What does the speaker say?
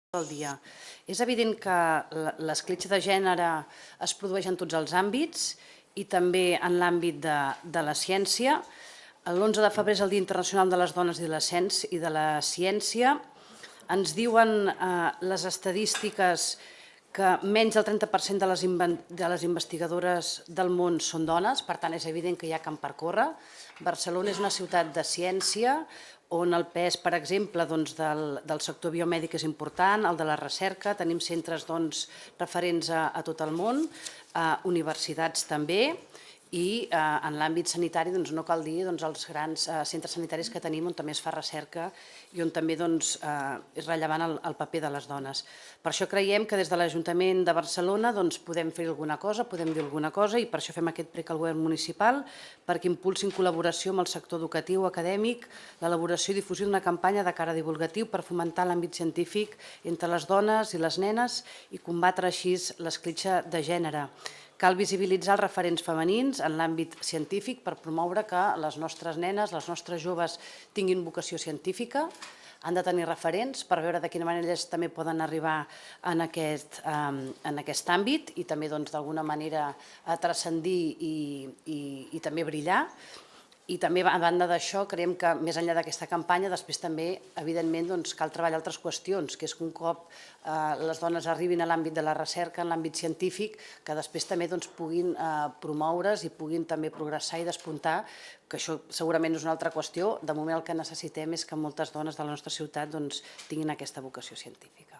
del dia. És evident que l'escletxa de gènere es produeix en tots els àmbits i també en l'àmbit de la ciència. L'11 de febrer és el Dia Internacional de les Dones i de la Ciència. Ens diuen les estadístiques que menys del 30% de les investigadores del món són dones, per tant és evident que hi ha camp per córrer. Barcelona és una ciutat de ciència on el pes, per exemple, del sector biomèdic és important, el de la recerca, tenim centres referents a tot el món, universitats també, i en l'àmbit sanitari no cal dir els grans centres sanitaris que tenim on també es fa recerca i on també és rellevant el paper de les dones. Per això creiem que des de l'Ajuntament de Barcelona podem fer alguna cosa, podem dir alguna cosa, i per això fem aquest prec al govern municipal perquè impulsin col·laboració amb el sector educatiu, acadèmic, l'elaboració i difusió d'una campanya de cara divulgatiu per fomentar l'àmbit científic entre les dones i les nenes i combatre així l'escletxa de gènere. Cal visibilitzar els referents femenins en l'àmbit científic per promoure que les nostres nenes, les nostres joves tinguin vocació científica, han de tenir referents per veure de quina manera elles també poden arribar en aquest àmbit i també d'alguna manera transcendir i també brillar. I també, a banda d'això, creiem que més enllà d'aquesta campanya, després també, evidentment, cal treballar altres qüestions, que és que un cop les dones arribin a l'àmbit de la recerca, en l'àmbit científic, que després també puguin promoure's i puguin també progressar i despuntar, que això segurament és una altra qüestió. De moment el que necessitem és que moltes dones de la nostra ciutat tinguin aquesta vocació científica.